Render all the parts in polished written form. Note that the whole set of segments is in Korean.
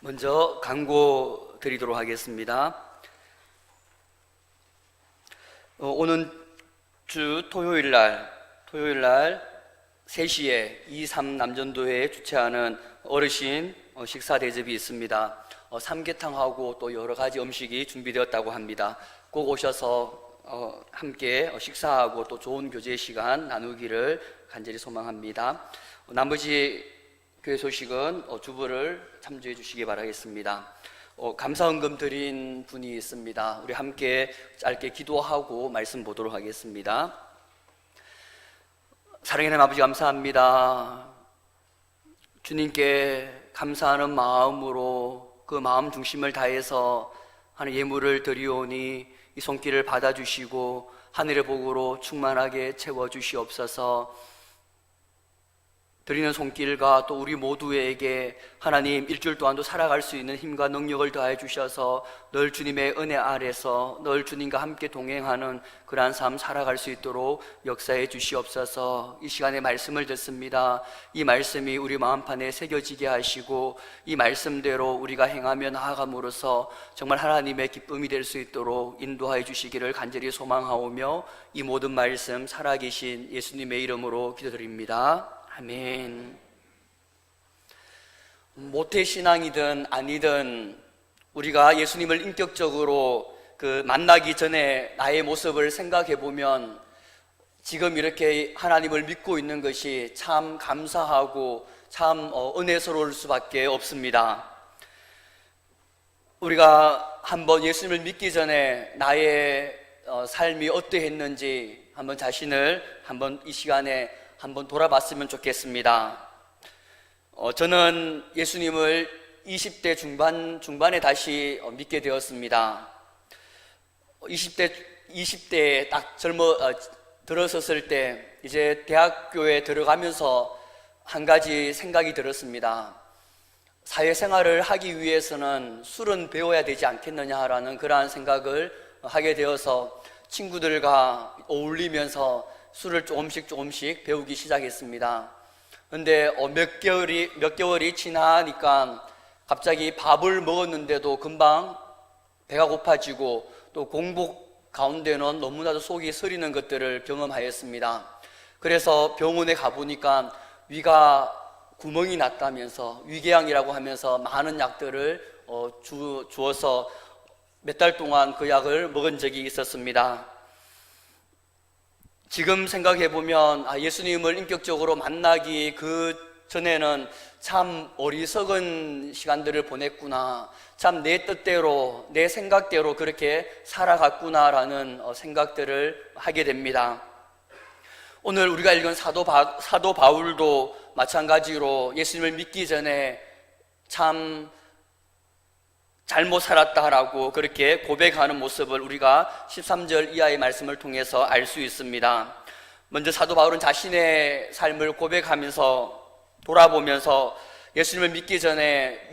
먼저 광고 드리도록 하겠습니다. 오는 주 토요일 날 3시에 23남전도회에 주최하는 어르신 식사 대접이 있습니다. 삼계탕하고 또 여러 가지 음식이 준비되었다고 합니다. 꼭 오셔서 함께 식사하고 또 좋은 교제 시간 나누기를 간절히 소망합니다. 나머지 교회 소식은 주부를 참조해 주시기 바라겠습니다. 감사헌금 드린 분이 있습니다. 우리 함께 짧게 기도하고 말씀 보도록 하겠습니다. 사랑하는 아버지, 감사합니다. 주님께 감사하는 마음으로 그 마음 중심을 다해서 하는 예물을 드리오니 이 손길을 받아주시고 하늘의 복으로 충만하게 채워주시옵소서. 드리는 손길과 또 우리 모두에게 하나님 일주일 동안도 살아갈 수 있는 힘과 능력을 더해 주셔서 늘 주님의 은혜 아래서 늘 주님과 함께 동행하는 그러한 삶 살아갈 수 있도록 역사해 주시옵소서. 이 시간에 말씀을 듣습니다. 이 말씀이 우리 마음판에 새겨지게 하시고 이 말씀대로 우리가 행하며 나아감으로써 정말 하나님의 기쁨이 될 수 있도록 인도하여 주시기를 간절히 소망하오며 이 모든 말씀 살아계신 예수님의 이름으로 기도드립니다. 아멘. 모태신앙이든 아니든 우리가 예수님을 인격적으로 만나기 전에 나의 모습을 생각해 보면 지금 이렇게 하나님을 믿고 있는 것이 참 감사하고 참 은혜스러울 수밖에 없습니다. 우리가 한번 예수님을 믿기 전에 나의 삶이 어떠했는지 한번 자신을 이 시간에 한번 돌아봤으면 좋겠습니다. 저는 예수님을 20대 중반에 다시 믿게 되었습니다. 20대에 딱 들어섰을 때 이제 대학교에 들어가면서 한 가지 생각이 들었습니다. 사회생활을 하기 위해서는 술은 배워야 되지 않겠느냐라는 그러한 생각을 하게 되어서 친구들과 어울리면서 술을 조금씩 배우기 시작했습니다. 근데 몇 개월이 지나니까 갑자기 밥을 먹었는데도 금방 배가 고파지고 또 공복 가운데는 너무나도 속이 쓰리는 것들을 경험하였습니다. 그래서 병원에 가보니까 위가 구멍이 났다면서 위궤양이라고 하면서 많은 약들을 주어서 몇 달 동안 그 약을 먹은 적이 있었습니다. 지금 생각해보면 예수님을 인격적으로 만나기 그 전에는 참 어리석은 시간들을 보냈구나, 참 내 뜻대로 내 생각대로 그렇게 살아갔구나라는 생각들을 하게 됩니다. 오늘 우리가 읽은 사도 바울도 마찬가지로 예수님을 믿기 전에 참 잘못 살았다라고 그렇게 고백하는 모습을 우리가 13절 이하의 말씀을 통해서 알 수 있습니다. 먼저 사도 바울은 자신의 삶을 고백하면서 돌아보면서 예수님을 믿기 전에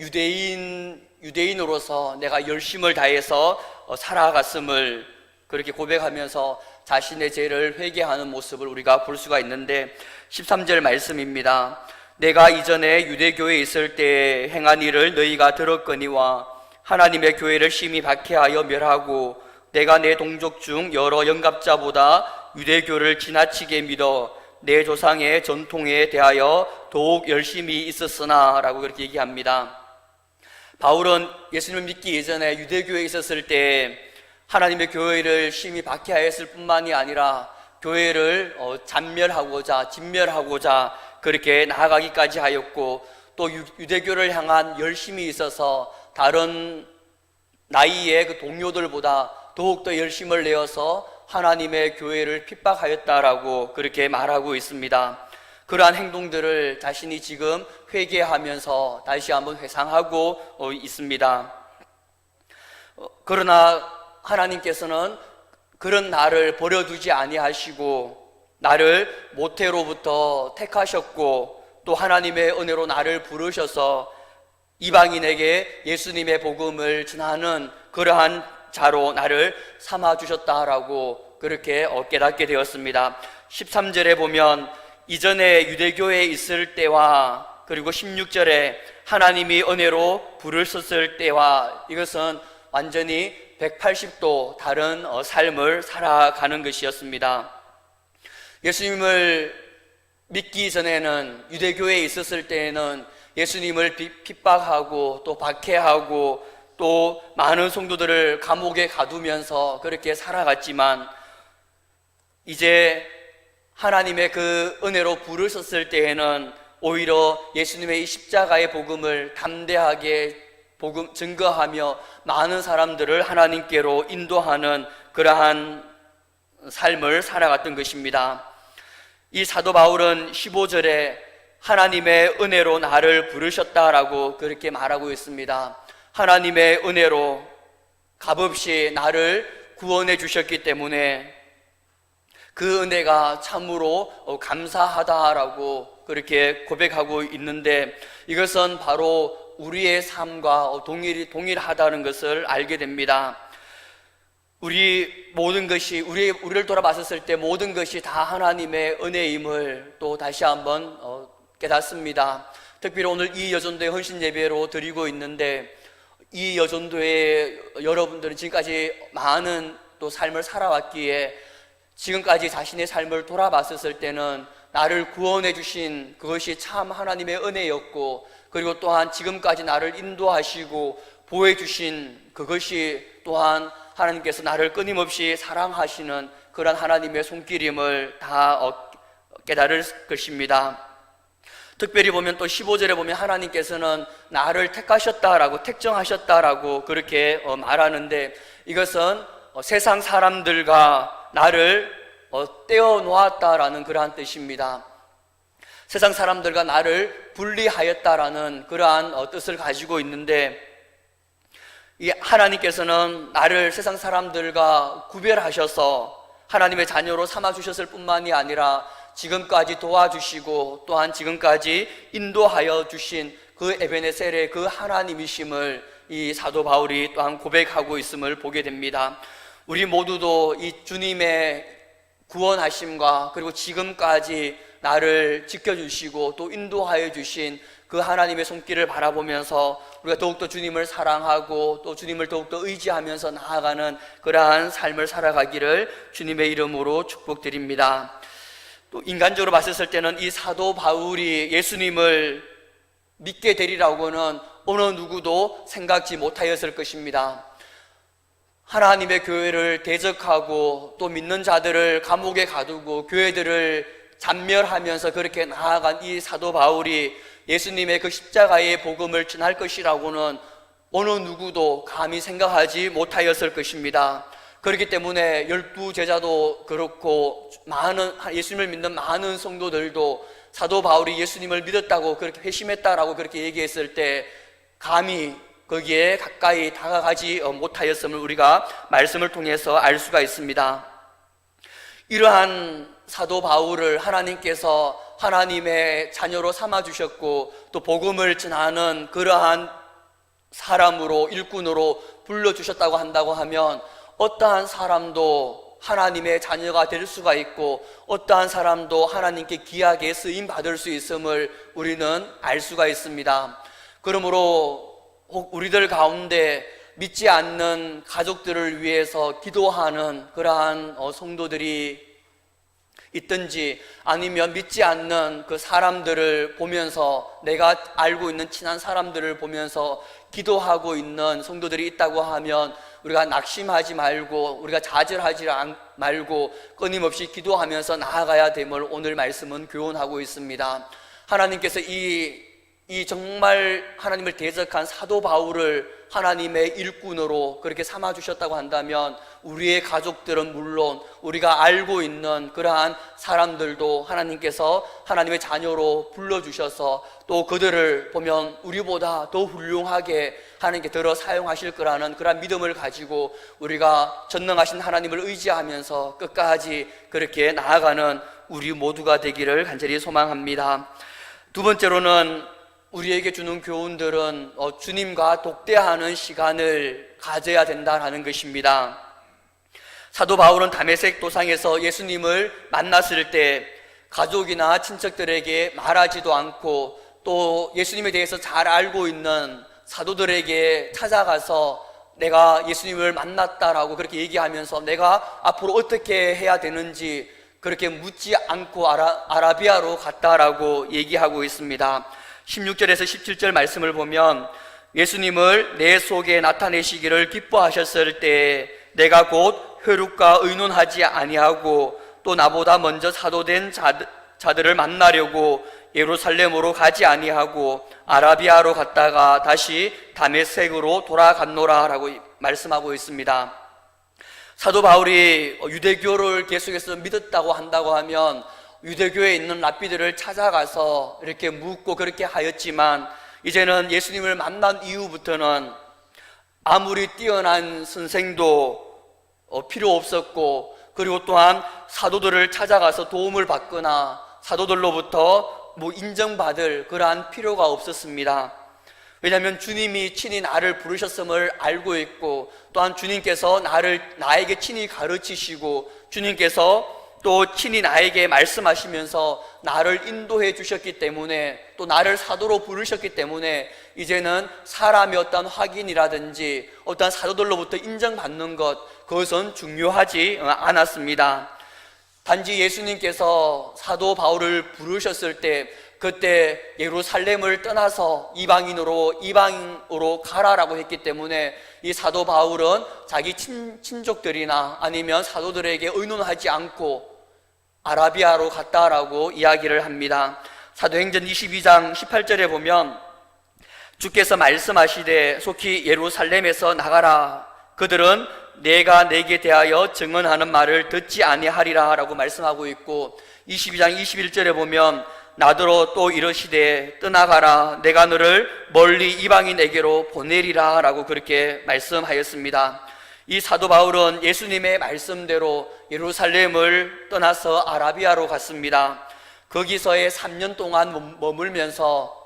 유대인으로서 내가 열심을 다해서 살아갔음을 그렇게 고백하면서 자신의 죄를 회개하는 모습을 우리가 볼 수가 있는데 13절 말씀입니다. 내가 이전에 유대교에 있을 때 행한 일을 너희가 들었거니와 하나님의 교회를 심히 박해하여 멸하고 내가 내 동족 중 여러 영갑자보다 유대교를 지나치게 믿어 내 조상의 전통에 대하여 더욱 열심히 있었으나 라고 그렇게 얘기합니다. 바울은 예수님을 믿기 이전에 유대교에 있었을 때 하나님의 교회를 심히 박해하였을 뿐만이 아니라 교회를 진멸하고자 그렇게 나아가기까지 하였고 또 유대교를 향한 열심이 있어서 다른 나이의 그 동료들보다 더욱더 열심을 내어서 하나님의 교회를 핍박하였다라고 그렇게 말하고 있습니다. 그러한 행동들을 자신이 지금 회개하면서 다시 한번 회상하고 있습니다. 그러나 하나님께서는 그런 나를 버려두지 아니하시고 나를 모태로부터 택하셨고 또 하나님의 은혜로 나를 부르셔서 이방인에게 예수님의 복음을 전하는 그러한 자로 나를 삼아주셨다라고 그렇게 깨닫게 되었습니다. 13절에 보면 이전에 유대교에 있을 때와 그리고 16절에 하나님이 은혜로 불을 썼을 때와, 이것은 완전히 180도 다른 삶을 살아가는 것이었습니다. 예수님을 믿기 전에는, 유대교회에 있었을 때에는 예수님을 핍박하고 또 박해하고 또 많은 성도들을 감옥에 가두면서 그렇게 살아갔지만, 이제 하나님의 그 은혜로 불을 썼을 때에는 오히려 예수님의 이 십자가의 복음을 담대하게 복음 증거하며 많은 사람들을 하나님께로 인도하는 그러한 삶을 살아갔던 것입니다. 이 사도 바울은 15절에 하나님의 은혜로 나를 부르셨다라고 그렇게 말하고 있습니다. 하나님의 은혜로 값없이 나를 구원해 주셨기 때문에 그 은혜가 참으로 감사하다라고 그렇게 고백하고 있는데, 이것은 바로 우리의 삶과 동일하다는 것을 알게 됩니다. 우리 모든 것이, 우리를 돌아봤을 때 모든 것이 다 하나님의 은혜임을 또 다시 한번 깨닫습니다. 특별히 오늘 이 여전도의 헌신 예배로 드리고 있는데, 이 여전도의 여러분들은 지금까지 많은 또 삶을 살아왔기에 지금까지 자신의 삶을 돌아봤을 때는 나를 구원해 주신 그것이 참 하나님의 은혜였고, 그리고 또한 지금까지 나를 인도하시고 보호해 주신 그것이 또한 하나님께서 나를 끊임없이 사랑하시는 그런 하나님의 손길임을 다 깨달을 것입니다. 특별히 보면 또 15절에 보면 하나님께서는 나를 택하셨다라고, 택정하셨다라고 그렇게 말하는데, 이것은 세상 사람들과 나를 떼어 놓았다라는 그러한 뜻입니다. 세상 사람들과 나를 분리하였다라는 그러한 뜻을 가지고 있는데, 이 하나님께서는 나를 세상 사람들과 구별하셔서 하나님의 자녀로 삼아주셨을 뿐만이 아니라 지금까지 도와주시고 또한 지금까지 인도하여 주신 그 에베네셀의 그 하나님이심을 이 사도 바울이 또한 고백하고 있음을 보게 됩니다. 우리 모두도 이 주님의 구원하심과 그리고 지금까지 나를 지켜주시고 또 인도하여 주신 그 하나님의 손길을 바라보면서 우리가 더욱더 주님을 사랑하고 또 주님을 더욱더 의지하면서 나아가는 그러한 삶을 살아가기를 주님의 이름으로 축복드립니다. 또 인간적으로 봤을 때는 이 사도 바울이 예수님을 믿게 되리라고는 어느 누구도 생각지 못하였을 것입니다. 하나님의 교회를 대적하고 또 믿는 자들을 감옥에 가두고 교회들을 잔멸하면서 그렇게 나아간 이 사도 바울이 예수님의 그 십자가의 복음을 전할 것이라고는 어느 누구도 감히 생각하지 못하였을 것입니다. 그렇기 때문에 12제자도 그렇고 예수님을 믿는 많은 성도들도 사도 바울이 예수님을 믿었다고 그렇게 회심했다라고 그렇게 얘기했을 때 감히 거기에 가까이 다가가지 못하였음을 우리가 말씀을 통해서 알 수가 있습니다. 이러한 사도 바울을 하나님께서 하나님의 자녀로 삼아주셨고 또 복음을 전하는 그러한 사람으로, 일꾼으로 불러주셨다고 한다고 하면 어떠한 사람도 하나님의 자녀가 될 수가 있고 어떠한 사람도 하나님께 귀하게 쓰임받을 수 있음을 우리는 알 수가 있습니다. 그러므로 우리들 가운데 믿지 않는 가족들을 위해서 기도하는 그러한 성도들이 있든지 아니면 믿지 않는 그 사람들을 보면서 내가 알고 있는 친한 사람들을 보면서 기도하고 있는 성도들이 있다고 하면 우리가 낙심하지 말고 우리가 좌절하지 말고 끊임없이 기도하면서 나아가야 됨을 오늘 말씀은 교훈하고 있습니다. 하나님께서 이 정말 하나님을 대적한 사도 바울을 하나님의 일꾼으로 그렇게 삼아주셨다고 한다면 우리의 가족들은 물론 우리가 알고 있는 그러한 사람들도 하나님께서 하나님의 자녀로 불러주셔서 또 그들을 보면 우리보다 더 훌륭하게 하나님께 들어 사용하실 거라는 그러한 믿음을 가지고 우리가 전능하신 하나님을 의지하면서 끝까지 그렇게 나아가는 우리 모두가 되기를 간절히 소망합니다. 두 번째로는 우리에게 주는 교훈들은 주님과 독대하는 시간을 가져야 된다는 것입니다. 사도 바울은 다메섹 도상에서 예수님을 만났을 때 가족이나 친척들에게 말하지도 않고 또 예수님에 대해서 잘 알고 있는 사도들에게 찾아가서 내가 예수님을 만났다라고 그렇게 얘기하면서 내가 앞으로 어떻게 해야 되는지 그렇게 묻지 않고 아라비아로 갔다라고 얘기하고 있습니다. 16절에서 17절 말씀을 보면 예수님을 내 속에 나타내시기를 기뻐하셨을 때 내가 곧 혈육과 의논하지 아니하고 또 나보다 먼저 사도된 자들을 만나려고 예루살렘으로 가지 아니하고 아라비아로 갔다가 다시 다메섹으로 돌아갔노라 라고 말씀하고 있습니다. 사도 바울이 유대교를 계속해서 믿었다고 한다고 하면 유대교에 있는 랍비들을 찾아가서 이렇게 묻고 그렇게 하였지만 이제는 예수님을 만난 이후부터는 아무리 뛰어난 선생도 필요 없었고, 그리고 또한 사도들을 찾아가서 도움을 받거나 사도들로부터 인정받을 그러한 필요가 없었습니다. 왜냐하면 주님이 친히 나를 부르셨음을 알고 있고, 또한 주님께서 나에게 친히 가르치시고, 주님께서 또 친히 나에게 말씀하시면서 나를 인도해 주셨기 때문에, 또 나를 사도로 부르셨기 때문에 이제는 사람의 어떤 확인이라든지 어떤 사도들로부터 인정받는 것, 그것은 중요하지 않았습니다. 단지 예수님께서 사도 바울을 부르셨을 때 그때 예루살렘을 떠나서 이방으로 가라라고 했기 때문에 이 사도 바울은 자기 친족들이나 아니면 사도들에게 의논하지 않고 아라비아로 갔다라고 이야기를 합니다. 사도행전 22장 18절에 보면 주께서 말씀하시되 속히 예루살렘에서 나가라. 그들은 내가 내게 대하여 증언하는 말을 듣지 아니하리라 라고 말씀하고 있고, 22장 21절에 보면 나더러 또 이르시되 떠나가라. 내가 너를 멀리 이방인에게로 보내리라 라고 그렇게 말씀하였습니다. 이 사도 바울은 예수님의 말씀대로 예루살렘을 떠나서 아라비아로 갔습니다. 거기서의 3년 동안 머물면서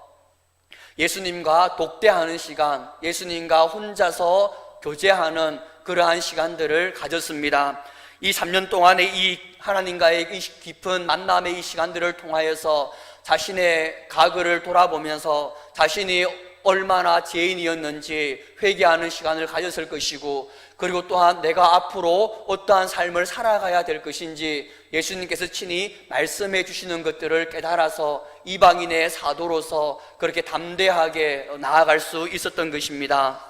예수님과 독대하는 시간, 예수님과 혼자서 교제하는 그러한 시간들을 가졌습니다. 이 3년 동안의 이 하나님과의 이 깊은 만남의 이 시간들을 통하여서 자신의 과거를 돌아보면서 자신이 얼마나 죄인이었는지 회개하는 시간을 가졌을 것이고, 그리고 또한 내가 앞으로 어떠한 삶을 살아가야 될 것인지 예수님께서 친히 말씀해 주시는 것들을 깨달아서 이방인의 사도로서 그렇게 담대하게 나아갈 수 있었던 것입니다.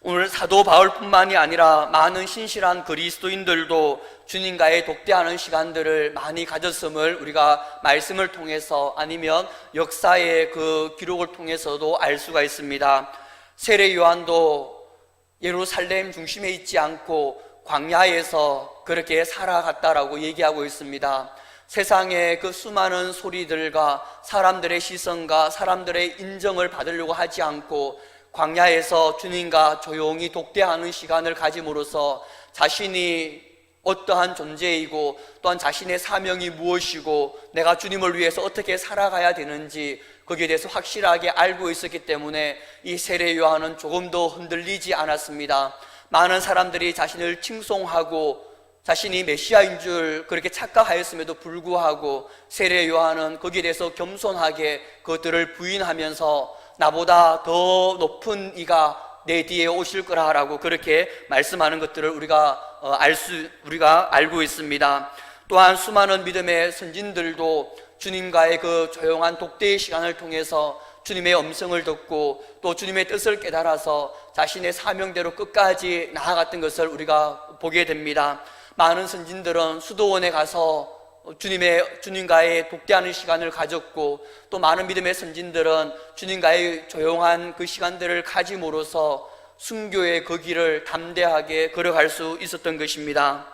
오늘 사도 바울뿐만이 아니라 많은 신실한 그리스도인들도 주님과의 독대하는 시간들을 많이 가졌음을 우리가 말씀을 통해서 아니면 역사의 그 기록을 통해서도 알 수가 있습니다. 세례 요한도 예루살렘 중심에 있지 않고 광야에서 그렇게 살아갔다라고 얘기하고 있습니다. 세상의 그 수많은 소리들과 사람들의 시선과 사람들의 인정을 받으려고 하지 않고 광야에서 주님과 조용히 독대하는 시간을 가짐으로써 자신이 어떠한 존재이고 또한 자신의 사명이 무엇이고 내가 주님을 위해서 어떻게 살아가야 되는지 거기에 대해서 확실하게 알고 있었기 때문에 이 세례 요한은 조금도 흔들리지 않았습니다. 많은 사람들이 자신을 칭송하고 자신이 메시아인 줄 그렇게 착각하였음에도 불구하고 세례 요한은 거기에 대해서 겸손하게 그것들을 부인하면서 나보다 더 높은 이가 내 뒤에 오실 거라라고 그렇게 말씀하는 것들을 우리가 알고 있습니다. 또한 수많은 믿음의 선진들도 주님과의 그 조용한 독대의 시간을 통해서 주님의 음성을 듣고 또 주님의 뜻을 깨달아서 자신의 사명대로 끝까지 나아갔던 것을 우리가 보게 됩니다. 많은 선진들은 수도원에 가서 주님과의 독대하는 시간을 가졌고 또 많은 믿음의 선진들은 주님과의 조용한 그 시간들을 가짐으로써 순교의 그 길을 담대하게 걸어갈 수 있었던 것입니다.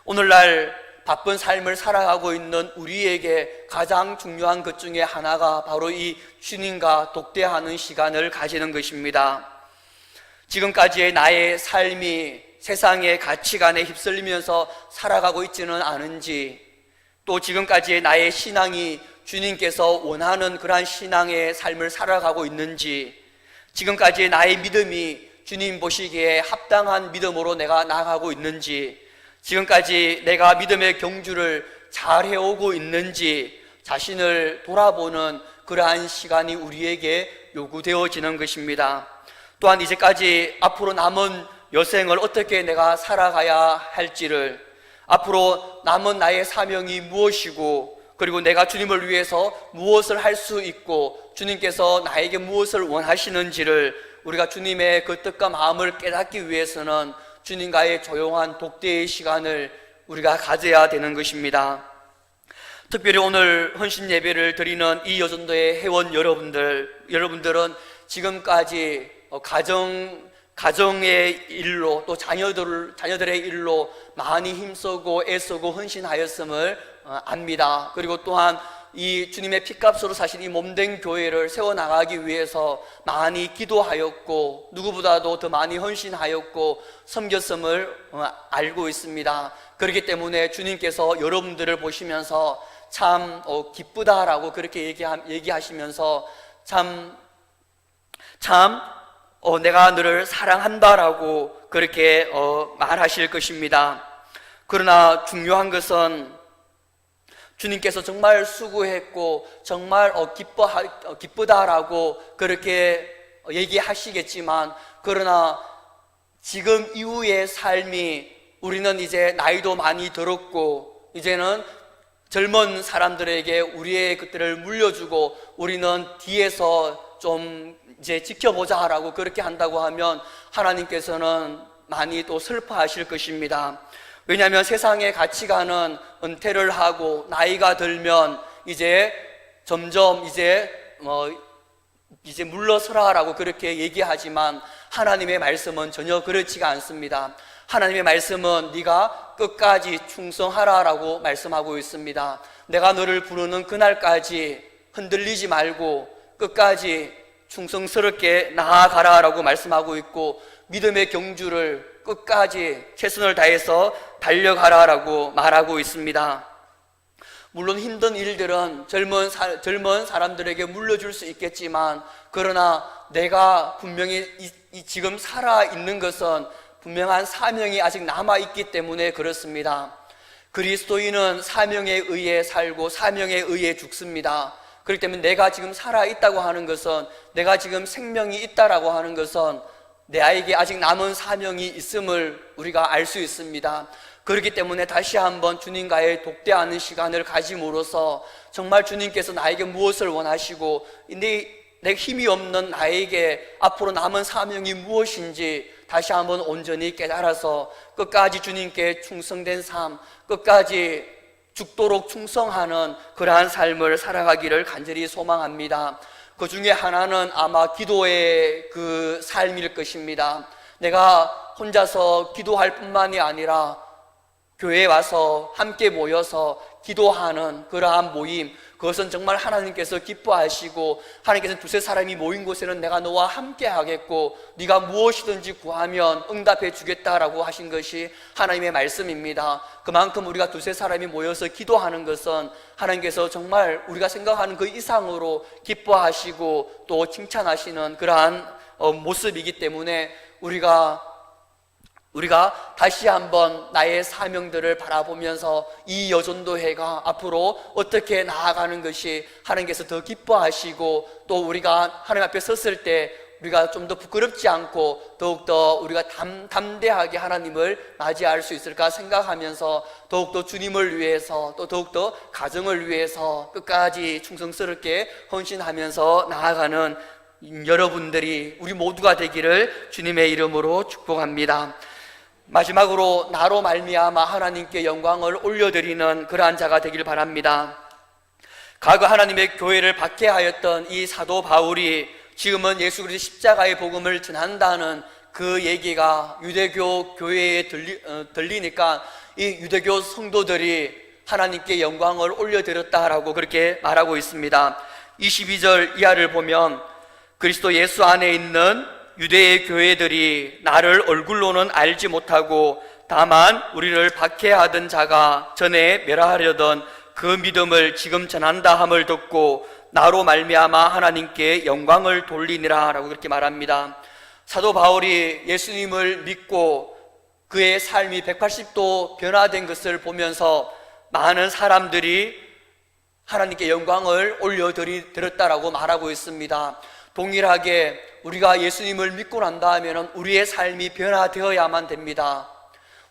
오늘날 바쁜 삶을 살아가고 있는 우리에게 가장 중요한 것 중에 하나가 바로 이 주님과 독대하는 시간을 가지는 것입니다. 지금까지의 나의 삶이 세상의 가치관에 휩쓸리면서 살아가고 있지는 않은지, 또 지금까지의 나의 신앙이 주님께서 원하는 그러한 신앙의 삶을 살아가고 있는지, 지금까지의 나의 믿음이 주님 보시기에 합당한 믿음으로 내가 나아가고 있는지, 지금까지 내가 믿음의 경주를 잘 해오고 있는지 자신을 돌아보는 그러한 시간이 우리에게 요구되어지는 것입니다. 또한 이제까지 앞으로 남은 여생을 어떻게 내가 살아가야 할지를, 앞으로 남은 나의 사명이 무엇이고, 그리고 내가 주님을 위해서 무엇을 할 수 있고 주님께서 나에게 무엇을 원하시는지를 우리가 주님의 그 뜻과 마음을 깨닫기 위해서는 주님과의 조용한 독대의 시간을 우리가 가져야 되는 것입니다. 특별히 오늘 헌신 예배를 드리는 이 여전도의 회원 여러분들은 지금까지 가정의 일로 또 자녀들의 일로 많이 힘쓰고 애쓰고 헌신하였음을 압니다. 그리고 또한 이 주님의 피값으로 사실 이 몸된 교회를 세워나가기 위해서 많이 기도하였고 누구보다도 더 많이 헌신하였고 섬겼음을 알고 있습니다. 그렇기 때문에 주님께서 여러분들을 보시면서 참 기쁘다라고 그렇게 얘기하시면서 참 내가 너를 사랑한다라고 그렇게 말하실 것입니다. 그러나 중요한 것은 주님께서 정말 수고했고 정말 기쁘다라고 그렇게 얘기하시겠지만, 그러나 지금 이후의 삶이, 우리는 이제 나이도 많이 들었고 이제는 젊은 사람들에게 우리의 것들을 물려주고 우리는 뒤에서 좀 이제 지켜보자라고 그렇게 한다고 하면 하나님께서는 많이 또 슬퍼하실 것입니다. 왜냐하면 세상의 가치관은 은퇴를 하고 나이가 들면 이제 점점 이제 물러서라라고 그렇게 얘기하지만 하나님의 말씀은 전혀 그렇지가 않습니다. 하나님의 말씀은 네가 끝까지 충성하라라고 말씀하고 있습니다. 내가 너를 부르는 그날까지 흔들리지 말고 끝까지 충성스럽게 나아가라라고 말씀하고 있고, 믿음의 경주를 끝까지 최선을 다해서 달려가라라고 말하고 있습니다. 물론 힘든 일들은 젊은 사람들에게 물려줄 수 있겠지만, 그러나 내가 분명히 지금 살아있는 것은 분명한 사명이 아직 남아있기 때문에 그렇습니다. 그리스도인은 사명에 의해 살고 사명에 의해 죽습니다. 그렇기 때문에 내가 지금 살아있다고 하는 것은, 내가 지금 생명이 있다라고 하는 것은 내게 아직 남은 사명이 있음을 우리가 알 수 있습니다. 그렇기 때문에 다시 한번 주님과의 독대하는 시간을 가짐으로써 정말 주님께서 나에게 무엇을 원하시고 내 힘이 없는 나에게 앞으로 남은 사명이 무엇인지 다시 한번 온전히 깨달아서 끝까지 주님께 충성된 삶, 끝까지 죽도록 충성하는 그러한 삶을 살아가기를 간절히 소망합니다. 그 중에 하나는 아마 기도의 그 삶일 것입니다. 내가 혼자서 기도할 뿐만이 아니라 교회에 와서 함께 모여서 기도하는 그러한 모임, 그것은 정말 하나님께서 기뻐하시고, 하나님께서는 두세 사람이 모인 곳에는 내가 너와 함께 하겠고 네가 무엇이든지 구하면 응답해 주겠다라고 하신 것이 하나님의 말씀입니다. 그만큼 우리가 두세 사람이 모여서 기도하는 것은 하나님께서 정말 우리가 생각하는 그 이상으로 기뻐하시고 또 칭찬하시는 그러한 모습이기 때문에 우리가 다시 한번 나의 사명들을 바라보면서 이 여전도회가 앞으로 어떻게 나아가는 것이 하나님께서 더 기뻐하시고, 또 우리가 하나님 앞에 섰을 때 우리가 좀 더 부끄럽지 않고 더욱더 우리가 담대하게 하나님을 맞이할 수 있을까 생각하면서 더욱더 주님을 위해서 또 더욱더 가정을 위해서 끝까지 충성스럽게 헌신하면서 나아가는 여러분들이, 우리 모두가 되기를 주님의 이름으로 축복합니다. 마지막으로 나로 말미암아 하나님께 영광을 올려드리는 그러한 자가 되길 바랍니다. 과거 하나님의 교회를 박해하였던 이 사도 바울이 지금은 예수 그리스도의 십자가의 복음을 전한다는 그 얘기가 유대교 교회에 들리니까 이 유대교 성도들이 하나님께 영광을 올려드렸다라고 그렇게 말하고 있습니다. 22절 이하를 보면 그리스도 예수 안에 있는 유대의 교회들이 나를 얼굴로는 알지 못하고 다만 우리를 박해하던 자가 전에 멸하려던 그 믿음을 지금 전한다 함을 듣고 나로 말미암아 하나님께 영광을 돌리니라 라고 그렇게 말합니다. 사도 바울이 예수님을 믿고 그의 삶이 180도 변화된 것을 보면서 많은 사람들이 하나님께 영광을 올려드렸다라고 말하고 있습니다. 동일하게 우리가 예수님을 믿고 난 다음에는 우리의 삶이 변화되어야만 됩니다.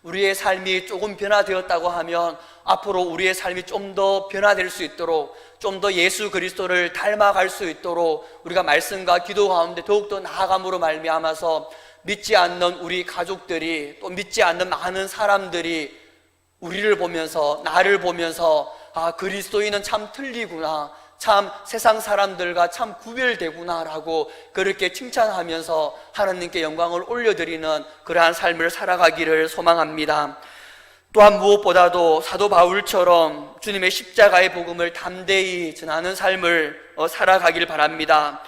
우리의 삶이 조금 변화되었다고 하면 앞으로 우리의 삶이 좀 더 변화될 수 있도록, 좀 더 예수 그리스도를 닮아갈 수 있도록 우리가 말씀과 기도 가운데 더욱더 나아감으로 말미암아서 믿지 않는 우리 가족들이, 또 믿지 않는 많은 사람들이 우리를 보면서, 나를 보면서 아, 그리스도인은 참 틀리구나, 참 세상 사람들과 참 구별되구나 라고 그렇게 칭찬하면서 하나님께 영광을 올려드리는 그러한 삶을 살아가기를 소망합니다. 또한 무엇보다도 사도 바울처럼 주님의 십자가의 복음을 담대히 전하는 삶을 살아가길 바랍니다.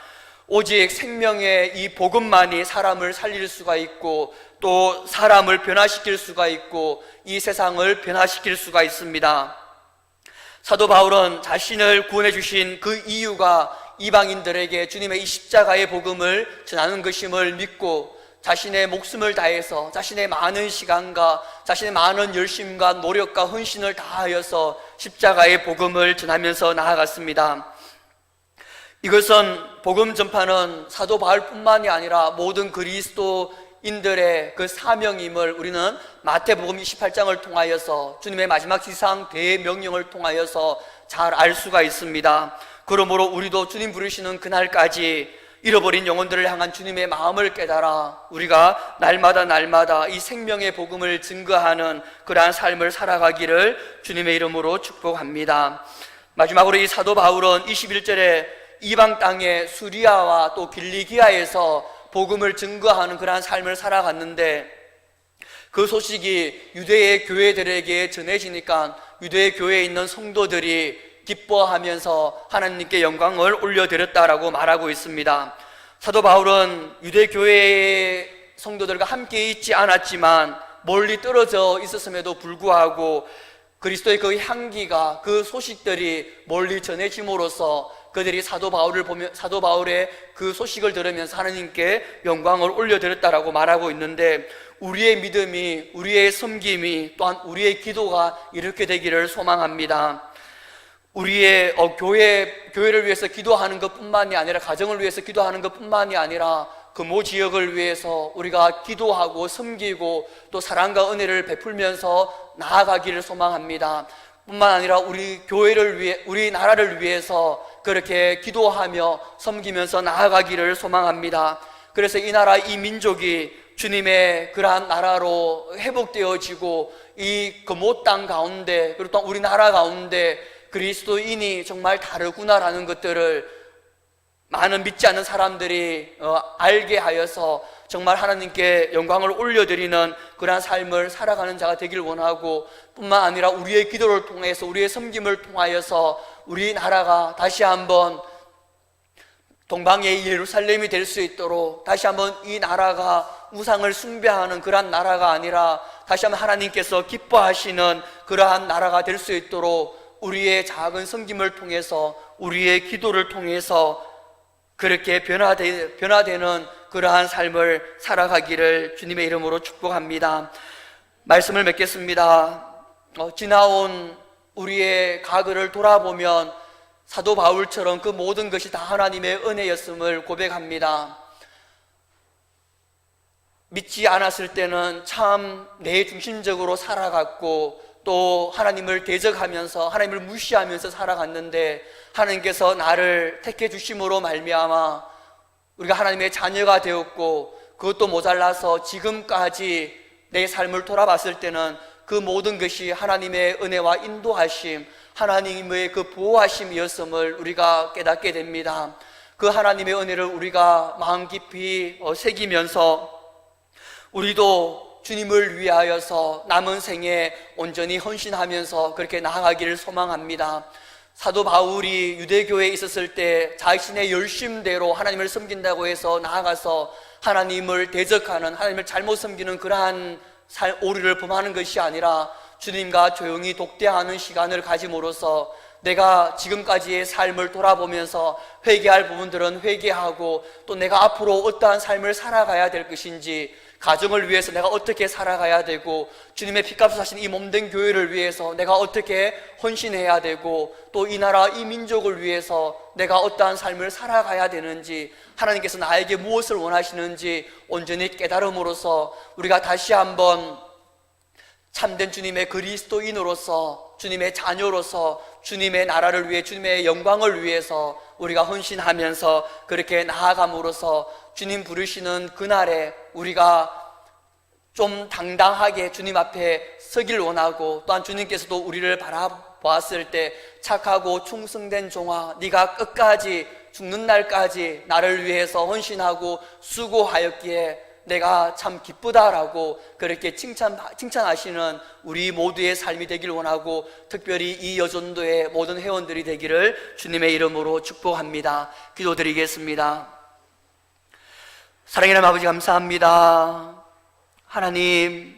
오직 생명의 이 복음만이 사람을 살릴 수가 있고, 또 사람을 변화시킬 수가 있고, 이 세상을 변화시킬 수가 있습니다. 사도 바울은 자신을 구원해 주신 그 이유가 이방인들에게 주님의 이 십자가의 복음을 전하는 것임을 믿고 자신의 목숨을 다해서, 자신의 많은 시간과 자신의 많은 열심과 노력과 헌신을 다하여서 십자가의 복음을 전하면서 나아갔습니다. 이것은 복음 전파는 사도 바울뿐만이 아니라 모든 그리스도인들의 그 사명임을 우리는 마태복음 28장을 통하여서, 주님의 마지막 지상 대명령을 통하여서 잘 알 수가 있습니다. 그러므로 우리도 주님 부르시는 그날까지 잃어버린 영혼들을 향한 주님의 마음을 깨달아 우리가 날마다 이 생명의 복음을 증거하는 그러한 삶을 살아가기를 주님의 이름으로 축복합니다. 마지막으로 이 사도 바울은 21절에 이방 땅의 수리아와 또 길리기아에서 복음을 증거하는 그러한 삶을 살아갔는데, 그 소식이 유대의 교회들에게 전해지니까 유대의 교회에 있는 성도들이 기뻐하면서 하나님께 영광을 올려드렸다라고 말하고 있습니다. 사도 바울은 유대 교회의 성도들과 함께 있지 않았지만 멀리 떨어져 있었음에도 불구하고 그리스도의 그 향기가, 그 소식들이 멀리 전해짐으로써 그들이 사도 바울의 그 소식을 들으면서 하나님께 영광을 올려드렸다라고 말하고 있는데, 우리의 믿음이, 우리의 섬김이, 또한 우리의 기도가 이렇게 되기를 소망합니다. 우리의 교회를 위해서 기도하는 것뿐만이 아니라, 가정을 위해서 기도하는 것뿐만이 아니라 그 모 지역을 위해서 우리가 기도하고 섬기고 또 사랑과 은혜를 베풀면서 나아가기를 소망합니다. 뿐만 아니라 우리 교회를 위해, 우리 나라를 위해서 그렇게 기도하며 섬기면서 나아가기를 소망합니다. 그래서 이 나라, 이 민족이 주님의 그러한 나라로 회복되어지고 이 그 못 땅 가운데, 그리고 또 우리나라 가운데 그리스도인이 정말 다르구나라는 것들을 많은 믿지 않는 사람들이 알게 하여서 정말 하나님께 영광을 올려드리는 그러한 삶을 살아가는 자가 되길 원하고, 뿐만 아니라 우리의 기도를 통해서, 우리의 섬김을 통하여서 우리나라가 다시 한번 동방의 예루살렘이 될 수 있도록, 다시 한번 이 나라가 우상을 숭배하는 그러한 나라가 아니라 다시 한번 하나님께서 기뻐하시는 그러한 나라가 될 수 있도록 우리의 작은 섬김을 통해서, 우리의 기도를 통해서 그렇게 변화되는 그러한 삶을 살아가기를 주님의 이름으로 축복합니다. 말씀을 맺겠습니다. 지나온 우리의 과거를 돌아보면 사도 바울처럼 그 모든 것이 다 하나님의 은혜였음을 고백합니다. 믿지 않았을 때는 참 내 중심적으로 살아갔고, 또 하나님을 대적하면서, 하나님을 무시하면서 살아갔는데, 하나님께서 나를 택해 주심으로 말미암아 우리가 하나님의 자녀가 되었고, 그것도 모자라서 지금까지 내 삶을 돌아봤을 때는 그 모든 것이 하나님의 은혜와 인도하심, 하나님의 그 보호하심이었음을 우리가 깨닫게 됩니다. 그 하나님의 은혜를 우리가 마음 깊이 새기면서 우리도 주님을 위하여서 남은 생에 온전히 헌신하면서 그렇게 나아가기를 소망합니다. 사도 바울이 유대교회에 있었을 때 자신의 열심대로 하나님을 섬긴다고 해서 나아가서 하나님을 대적하는, 하나님을 잘못 섬기는 그러한 오류를 범하는 것이 아니라 주님과 조용히 독대하는 시간을 가짐으로써 내가 지금까지의 삶을 돌아보면서 회개할 부분들은 회개하고, 또 내가 앞으로 어떠한 삶을 살아가야 될 것인지 가정을 위해서 내가 어떻게 살아가야 되고, 주님의 피값을 사신 이 몸된 교회를 위해서 내가 어떻게 헌신해야 되고, 또 이 나라 이 민족을 위해서 내가 어떠한 삶을 살아가야 되는지, 하나님께서 나에게 무엇을 원하시는지 온전히 깨달음으로써 우리가 다시 한번 참된 주님의 그리스도인으로서, 주님의 자녀로서 주님의 나라를 위해, 주님의 영광을 위해서 우리가 헌신하면서 그렇게 나아감으로써 주님 부르시는 그날에 우리가 좀 당당하게 주님 앞에 서길 원하고, 또한 주님께서도 우리를 바라보았을 때 착하고 충성된 종아, 네가 끝까지 죽는 날까지 나를 위해서 헌신하고 수고하였기에 내가 참 기쁘다라고 그렇게 칭찬하시는 우리 모두의 삶이 되길 원하고, 특별히 이 여전도의 모든 회원들이 되기를 주님의 이름으로 축복합니다. 기도드리겠습니다. 사랑하는 아버지, 감사합니다. 하나님,